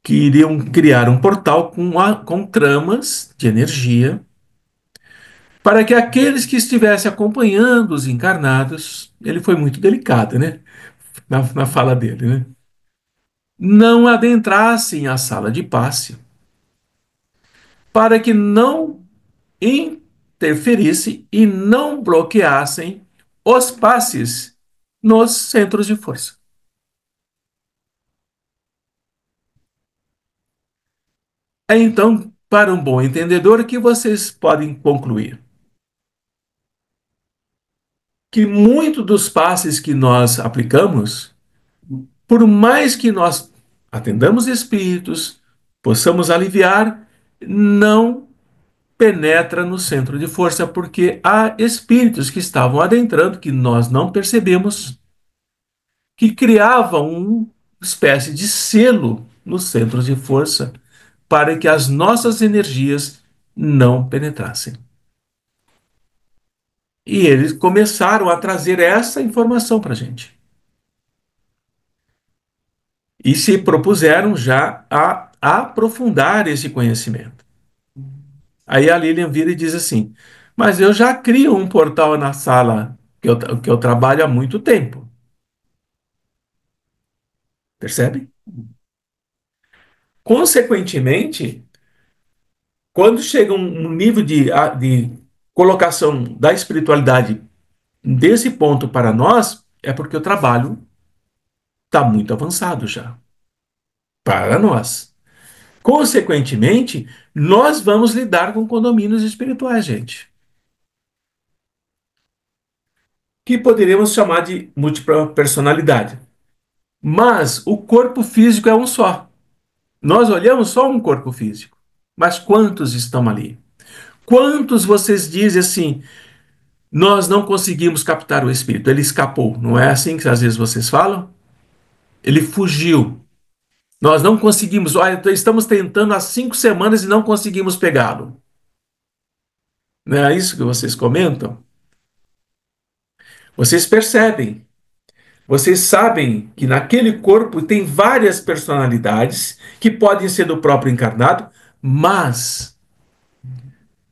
Que iriam criar um portal com tramas de energia para que aqueles que estivessem acompanhando os encarnados, ele foi muito delicado, né? Na fala dele, né? Não adentrassem a sala de passe, para que não interferissem e não bloqueassem os passes nos centros de força. Então, para um bom entendedor, o que vocês podem concluir? Que muito dos passes que nós aplicamos, por mais que nós atendamos espíritos, possamos aliviar, não penetra no centro de força, porque há espíritos que estavam adentrando, que nós não percebemos, que criavam uma espécie de selo nos centros de força para que as nossas energias não penetrassem. E eles começaram a trazer essa informação para a gente. E se propuseram já a aprofundar esse conhecimento. Aí a Lilian vira e diz assim: mas eu já crio um portal na sala que eu trabalho há muito tempo. Percebe? Consequentemente, quando chega um nível de colocação da espiritualidade desse ponto para nós, é porque o trabalho está muito avançado já para nós. Consequentemente, nós vamos lidar com condomínios espirituais, gente. que poderíamos chamar de múltipla personalidade. Mas o corpo físico é um só. Nós olhamos só um corpo físico. Mas quantos estão ali? Quantos vocês dizem assim, nós não conseguimos captar o espírito, ele escapou. Não é assim que às vezes vocês falam? Ele fugiu. Nós não conseguimos, olha, estamos tentando há 5 semanas e não conseguimos pegá-lo. Não é isso que vocês comentam? Vocês percebem, vocês sabem que naquele corpo tem várias personalidades que podem ser do próprio encarnado, mas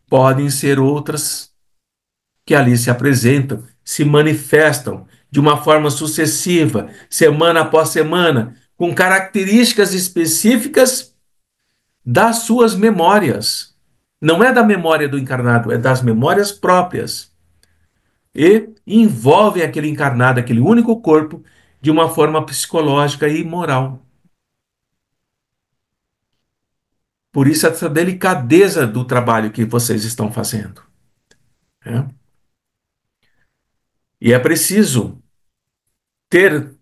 podem ser outras que ali se apresentam, se manifestam de uma forma sucessiva, semana após semana, com características específicas das suas memórias. Não é da memória do encarnado, é das memórias próprias. E envolvem aquele encarnado, aquele único corpo, de uma forma psicológica e moral. Por isso, essa delicadeza do trabalho que vocês estão fazendo. Né? E é preciso ter,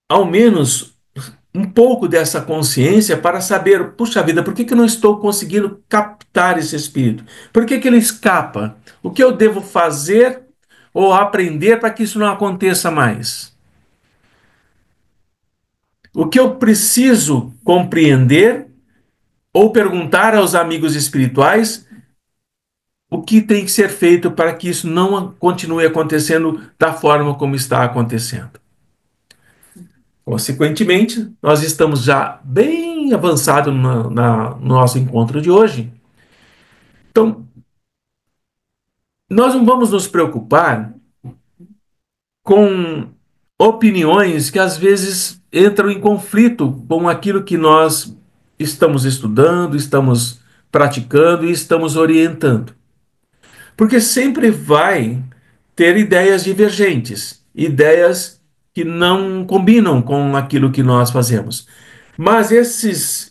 ao menos, um pouco dessa consciência para saber, puxa vida, por que que eu não estou conseguindo captar esse espírito? Por que que ele escapa? O que eu devo fazer ou aprender para que isso não aconteça mais? O que eu preciso compreender ou perguntar aos amigos espirituais o que tem que ser feito para que isso não continue acontecendo da forma como está acontecendo? Consequentemente, nós estamos já bem avançados no nosso encontro de hoje. Então, nós não vamos nos preocupar com opiniões que às vezes entram em conflito com aquilo que nós estamos estudando, estamos praticando e estamos orientando. Porque sempre vai ter ideias divergentes, ideias que não combinam com aquilo que nós fazemos. Mas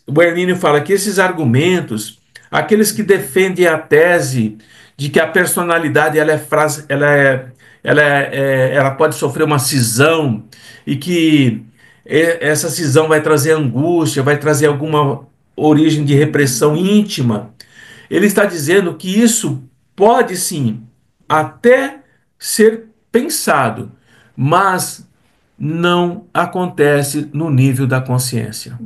o Bernini fala que esses argumentos, aqueles que defendem a tese de que a personalidade ela pode sofrer uma cisão e que essa cisão vai trazer angústia, vai trazer alguma origem de repressão íntima. Ele está dizendo que isso pode sim até ser pensado, mas não acontece no nível da consciência.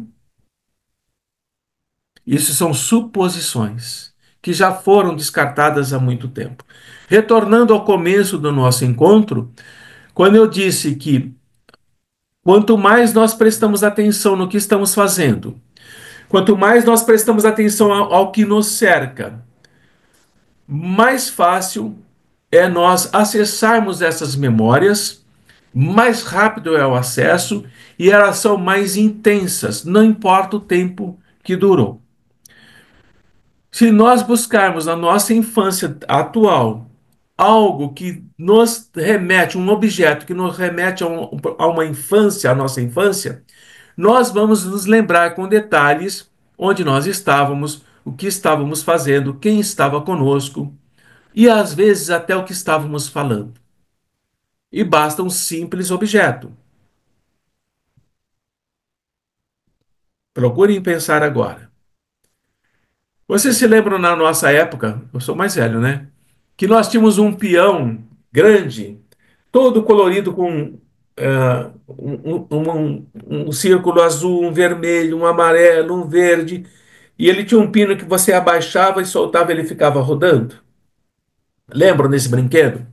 Isso são suposições que já foram descartadas há muito tempo. Retornando ao começo do nosso encontro, quando eu disse que quanto mais nós prestamos atenção no que estamos fazendo, quanto mais nós prestamos atenção ao que nos cerca, mais fácil é nós acessarmos essas memórias, mais rápido é o acesso e elas são mais intensas, não importa o tempo que durou. Se nós buscarmos na nossa infância atual algo que nos remete, um objeto que nos remete a uma infância, a nossa infância, nós vamos nos lembrar com detalhes onde nós estávamos, o que estávamos fazendo, quem estava conosco e às vezes até o que estávamos falando. E basta um simples objeto. Procurem pensar agora. Vocês se lembram na nossa época, eu sou mais velho, né? Que nós tínhamos um peão grande, todo colorido com um círculo azul, um vermelho, um amarelo, um verde. E ele tinha um pino que você abaixava e soltava, ele ficava rodando. Lembram desse brinquedo?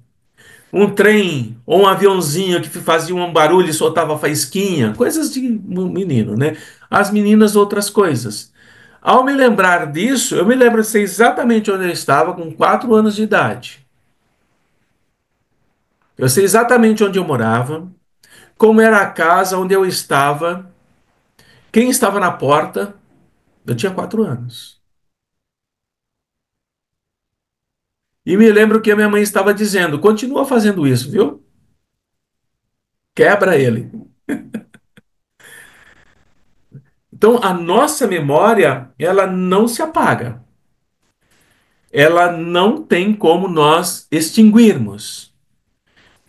Um trem ou um aviãozinho que fazia um barulho e soltava faísquinha, coisas de menino, né? As meninas, outras coisas. Ao me lembrar disso, eu me lembro de ser exatamente onde eu estava com 4 anos de idade. Eu sei exatamente onde eu morava, como era a casa onde eu estava, quem estava na porta. Eu tinha 4 anos. E me lembro que a minha mãe estava dizendo: continua fazendo isso, viu? Quebra ele. Então, a nossa memória, ela não se apaga. Ela não tem como nós extinguirmos.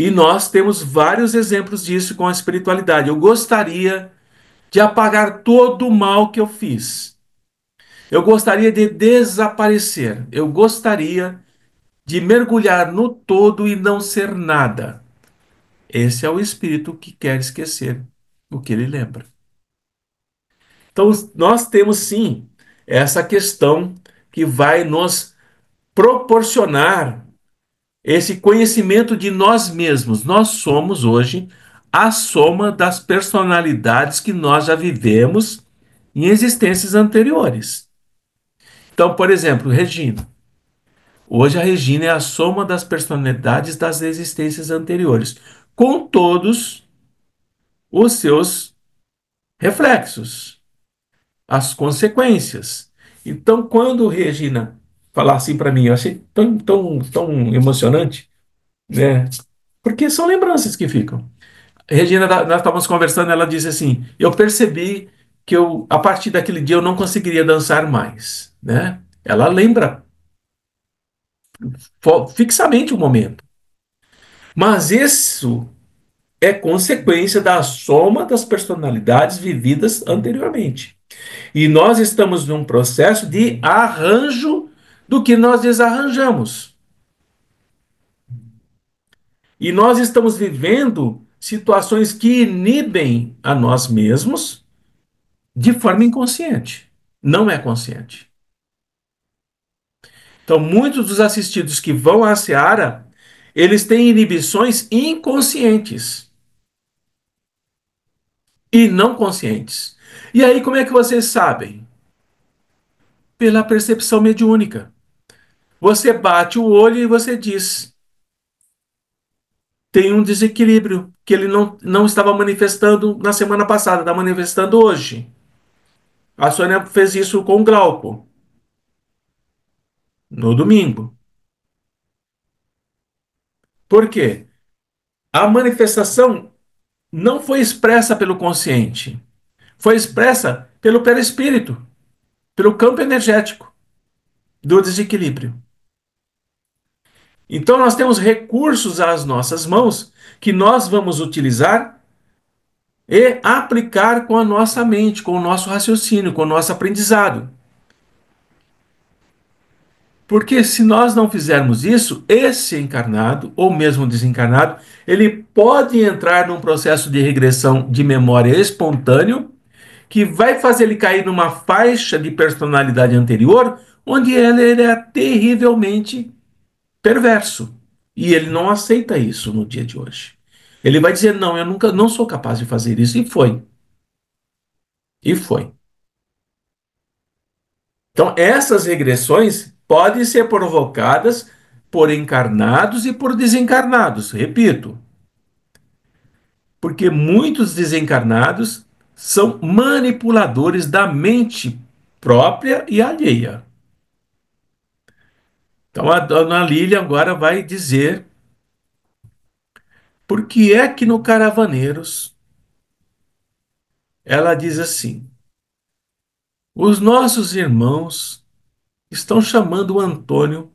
E nós temos vários exemplos disso com a espiritualidade. Eu gostaria de apagar todo o mal que eu fiz. Eu gostaria de desaparecer. Eu gostaria de mergulhar no todo e não ser nada. Esse é o espírito que quer esquecer o que ele lembra. Então, nós temos sim essa questão que vai nos proporcionar esse conhecimento de nós mesmos. Nós somos hoje a soma das personalidades que nós já vivemos em existências anteriores. Então, por exemplo, Regina. Hoje a Regina é a soma das personalidades das existências anteriores, com todos os seus reflexos, as consequências. Então, quando Regina falar assim para mim, eu achei tão emocionante, né? Porque são lembranças que ficam. Regina, nós estávamos conversando, ela disse assim: eu percebi que a partir daquele dia eu não conseguiria dançar mais, né? Ela lembra fixamente o momento. Mas isso é consequência da soma das personalidades vividas anteriormente. E nós estamos num processo de arranjo do que nós desarranjamos. E nós estamos vivendo situações que inibem a nós mesmos de forma inconsciente. Não é consciente. Então, muitos dos assistidos que vão à Seara, eles têm inibições inconscientes e não conscientes. E aí, como é que vocês sabem? Pela percepção mediúnica. Você bate o olho e você diz: tem um desequilíbrio que ele não estava manifestando na semana passada, está manifestando hoje. A Sônia fez isso com o Glauco, no domingo. Por quê? A manifestação não foi expressa pelo consciente, foi expressa pelo perispírito, pelo campo energético do desequilíbrio. Então nós temos recursos às nossas mãos que nós vamos utilizar e aplicar com a nossa mente, com o nosso raciocínio, com o nosso aprendizado. Porque se nós não fizermos isso, esse encarnado, ou mesmo desencarnado, ele pode entrar num processo de regressão de memória espontâneo, que vai fazer ele cair numa faixa de personalidade anterior, onde ele é terrivelmente perverso. E ele não aceita isso no dia de hoje. Ele vai dizer: não, eu nunca não sou capaz de fazer isso. E foi. E foi. Então, essas regressões podem ser provocadas por encarnados e por desencarnados, repito, porque muitos desencarnados são manipuladores da mente própria e alheia. Então, a dona Lília agora vai dizer por que é que no Caravaneiros ela diz assim: os nossos irmãos estão chamando o Antônio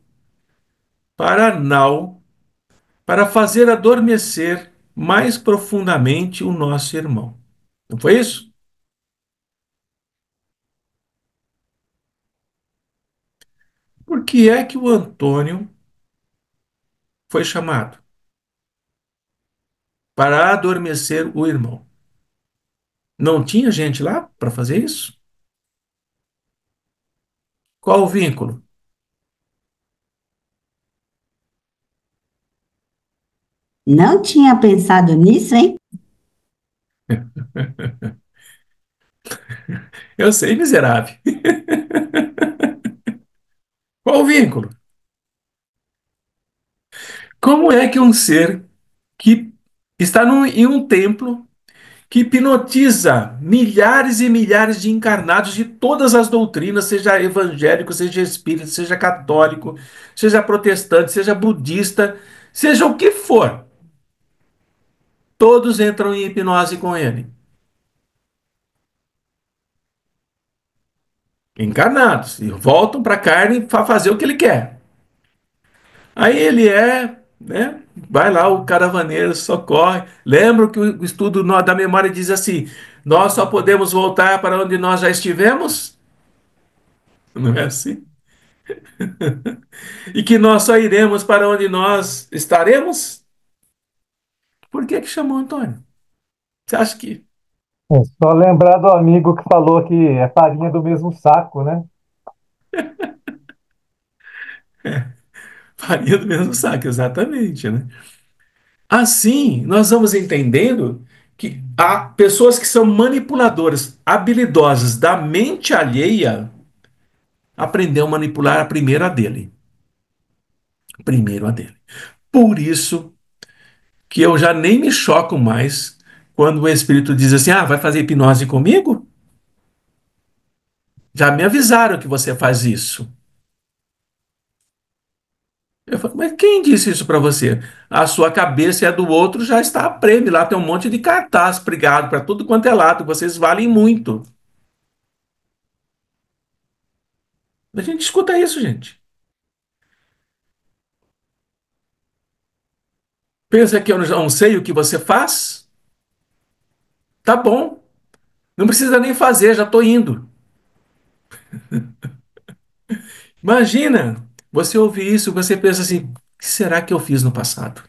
para a nau para fazer adormecer mais profundamente o nosso irmão. Não foi isso? Por que é que o Antônio foi chamado? Para adormecer o irmão. Não tinha gente lá para fazer isso? Qual o vínculo? Não tinha pensado nisso, hein? Eu sei, miserável. Qual o vínculo? Como é que um ser que está em um templo que hipnotiza milhares e milhares de encarnados de todas as doutrinas, seja evangélico, seja espírita, seja católico, seja protestante, seja budista, seja o que for, todos entram em hipnose com ele. Encarnados, e voltam para a carne para fazer o que ele quer. Aí ele é, né? Vai lá, o caravaneiro socorre. Lembra que o estudo da memória diz assim: nós só podemos voltar para onde nós já estivemos? Não é assim? E que nós só iremos para onde nós estaremos? Por que que chamou Antônio? Você acha que É só lembrar do amigo que falou que é farinha do mesmo saco, né? faria do mesmo saco? Exatamente, né? Assim, nós vamos entendendo que há pessoas que são manipuladoras, habilidosas da mente alheia, aprendeu a manipular a primeira dele. Primeiro a dele. Por isso que eu já nem me choco mais quando o espírito diz assim: ah, vai fazer hipnose comigo? Já me avisaram que você faz isso. Eu falo, mas quem disse isso para você? A sua cabeça e a do outro já está a prêmio. Lá tem um monte de cartaz pregado para tudo quanto é lado. Vocês valem muito. A gente escuta isso, gente. Pensa que eu não sei o que você faz? Tá bom. Não precisa nem fazer, já estou indo. Imagina, você ouvir isso, você pensa assim: o que será que eu fiz no passado?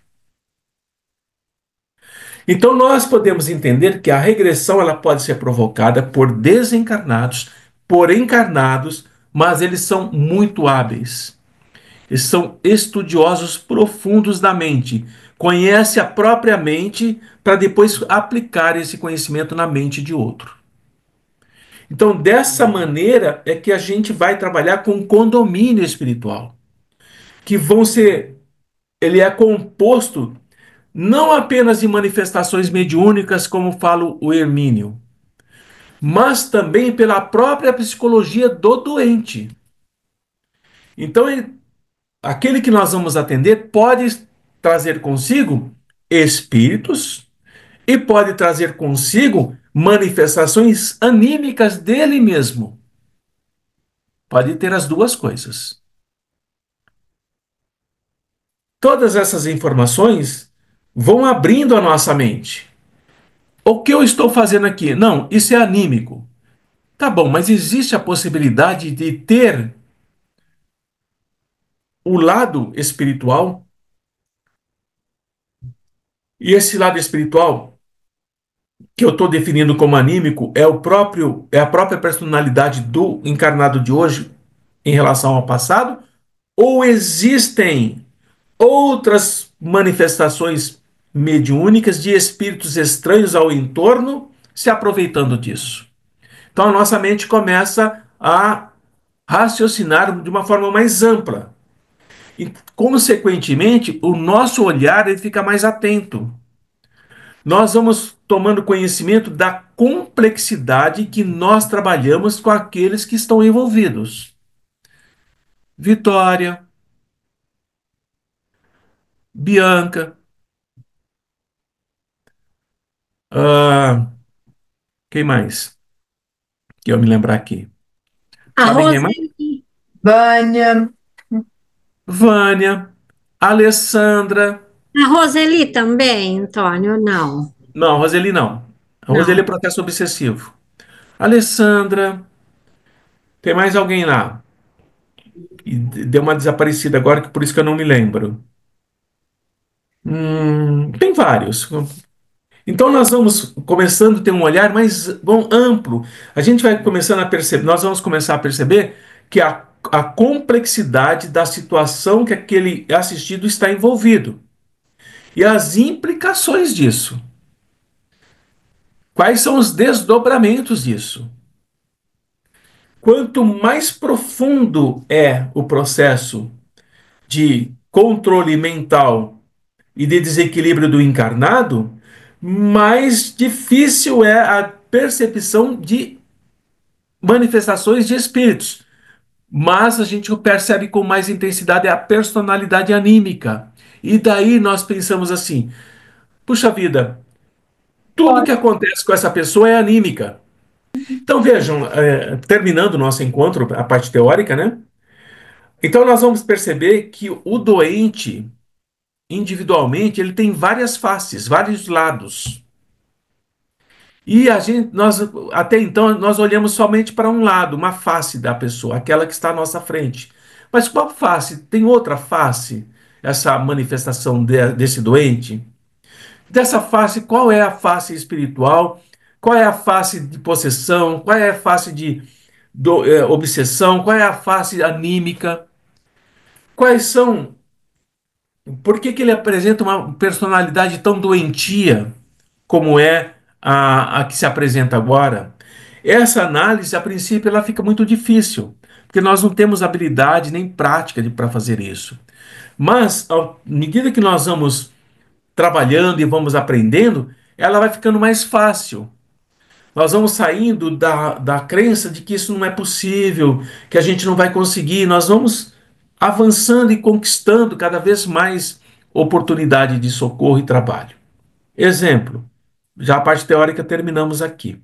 Então nós podemos entender que a regressão ela pode ser provocada por desencarnados, por encarnados, mas eles são muito hábeis. Eles são estudiosos profundos da mente, conhece a própria mente para depois aplicar esse conhecimento na mente de outro. Então, dessa maneira é que a gente vai trabalhar com condomínio espiritual, que vão ser, ele é composto não apenas de manifestações mediúnicas, como fala o Hermínio, mas também pela própria psicologia do doente. Então, aquele que nós vamos atender pode trazer consigo espíritos e pode trazer consigo manifestações anímicas dele mesmo. Pode ter as duas coisas. Todas essas informações vão abrindo a nossa mente. O que eu estou fazendo aqui? Não, isso é anímico. Tá bom, mas existe a possibilidade de ter o lado espiritual, e esse lado espiritual que eu estou definindo como anímico é a própria personalidade do encarnado de hoje em relação ao passado, ou existem outras manifestações mediúnicas de espíritos estranhos ao entorno se aproveitando disso? Então a nossa mente começa a raciocinar de uma forma mais ampla. E, consequentemente, o nosso olhar ele fica mais atento. Nós vamos tomando conhecimento da complexidade que nós trabalhamos com aqueles que estão envolvidos. Vitória, Bianca, ah, quem mais? Que eu me lembrar aqui. A Sabe quem mais? Roseli. Vânia, Vânia, Alessandra. A Roseli também, Antônio, não. Não, Roseli não. A Roseli é Não. processo obsessivo. Alessandra, tem mais alguém lá? E deu uma desaparecida agora, que por isso que eu não me lembro. Tem vários. Então nós vamos começando a ter um olhar mais bom, amplo. A gente vai começando a perceber, nós vamos começar a perceber que a complexidade da situação que aquele assistido está envolvido e as implicações disso. Quais são os desdobramentos disso? Quanto mais profundo é o processo de controle mental e de desequilíbrio do encarnado, mais difícil é a percepção de manifestações de espíritos. Mas a gente percebe com mais intensidade a personalidade anímica. E daí nós pensamos assim: puxa vida, tudo que acontece com essa pessoa é anímica. Então vejam, terminando o nosso encontro, a parte teórica, né? Então nós vamos perceber que o doente individualmente, ele tem várias faces, vários lados. E nós, até então, nós olhamos somente para um lado, uma face da pessoa, aquela que está à nossa frente. Mas qual face? Tem outra face, essa manifestação desse doente? Dessa face, qual é a face espiritual? Qual é a face de possessão? Qual é a face de obsessão? Qual é a face anímica? Quais são? Por que ele apresenta uma personalidade tão doentia como é a que se apresenta agora? Essa análise, a princípio, ela fica muito difícil, porque nós não temos habilidade nem prática para fazer isso. Mas, à medida que nós vamos trabalhando e vamos aprendendo, ela vai ficando mais fácil. Nós vamos saindo da crença de que isso não é possível, que a gente não vai conseguir. Nós vamos avançando e conquistando cada vez mais oportunidade de socorro e trabalho. Exemplo, já a parte teórica terminamos aqui.